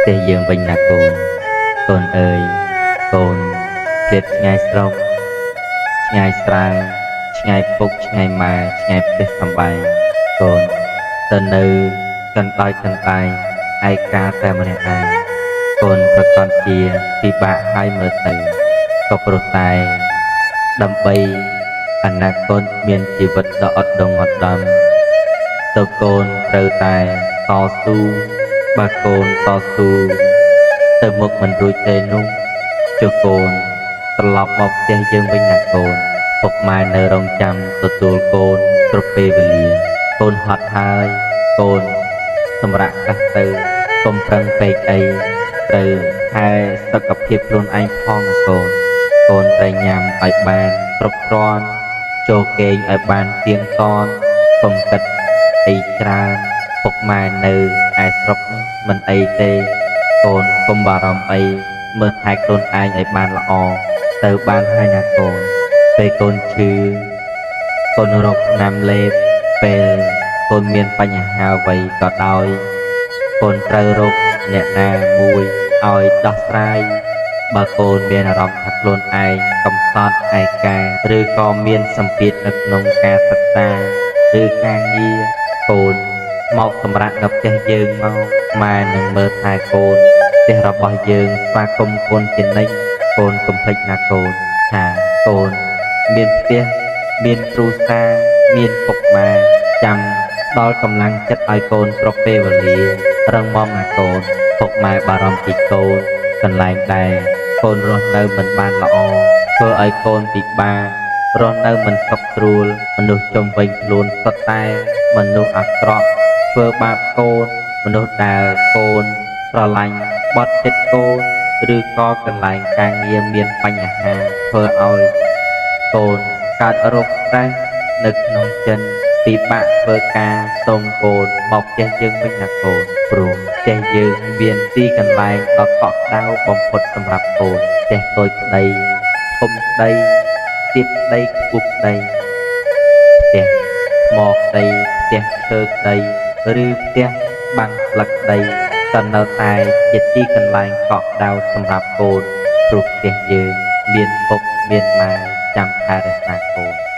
ទេយើងវិញណាកូនអើយកូនឃ្លាតឆ្ងាយស្រុកឆ្ងាយស្រែឆ្ងាយពុកឆ្ងាយម៉ែឆ្ងាយផ្ទះសំបែងកូនទៅនៅកណ្ដោចកណ្ដែងឯកាតែម្នាក់ឯងកូនប្រកាសជាពិបាកហើយមើលទៅក៏ព្រោះតែដើម្បីអនាគតមានជីវិតដ៏អត់ដងអត់ដំតើកូនត្រូវតែតស៊ូបើកូនតស៊ូទៅមុខមិនរួចទេនោះចុះកូនត្រឡប់មកផ្ទះយើងវិញណាកូនពុកម៉ែនៅរងចាំទទួលកូនគ្រប់ពេលវេលាកូនហត់ហើយកូនសម្រាកកាសទៅកុំប្រឹងពេកអីត្រូវថែសុខភាពខ្លួនឯងផងណាកូនត្រូវញ៉ាំឲ្យបានគ្រប់គ្រាន់ចូលគេងឲ្យបានទៀងទាត់កុំគិតអីច្រើនពុកម៉ែនៅឯស្រុកមិនអីទេកូនកុំបារម្ភអីមើលថែខ្លួនឯងឲ្យបានល្អទៅបានហើយណាកូនពេលកូនឈឺកូនរកណាំលេបពេលកូនមានបញ្ហាអ្វីក៏ដោយកូនត្រូវរកអ្នកណាមួយឲ្យដោះស្រាយបើកូនមានអារម្មណ៍ថាខ្លួនឯងកំសត់ឯកាឬក៏មានសម្ពាធនៅក្នុងការសិក្សាឬការងារកូនមកសម្រាប់នៅផ្ទះយើងមកម៉ែនឹងមើលថែកូនផ្ទះរបស់យើងស្វាគមន៍កូនជានិច្ចកូនកុំភ្លេចណាកូនថាកូនមានផ្ទះមានគ្រួសារមានពុកម៉ែចាំដល់កម្លាំងចិត្តឲ្យកូនគ្រប់ពេលវេលារឹងមាំណាកូនពុកម៉ែបារម្ភពីកូនកន្លែងដែរកូនរស់នៅមិនបានល្អធ្វើឲ្យកូនពិបាករស់នៅមិនសុខស្រួលមនុស្សជុំវិញខ្លួនសុទ្ធតែមនុស្សអាក្រក់ធ្វើបាបកូនមនុស្សដែលកូនស្រឡាញ់បត់ចិត្តកូនឬក៏កន្លែងការងារមានបញ្ហាធ្វើឲ្យកូនកើតរោគស្ត្រេសនៅក្នុងចិត្តពិបាកធ្វើការសូមកូនមកផ្ទះយើងវិញណាកូនព្រោះផ្ទះយើងមានទីកន្លែងដ៏កក់ក្ដៅបំផុតសម្រាប់កូនផ្ទះតូចក្ដីធំក្ដីទាបក្ដីខ្ពស់ក្ដីផ្ទះថ្មក្ដីផ្ទះឈើក្ដីឬផ្ទះបាំងស្លឹកក្ដីក៏នៅតែជាទីកន្លែងកក់ក្ដៅសម្រាប់កូនព្រោះផ្ទះយើងមានពុកមានម៉ែចាំថែរក្សាកូន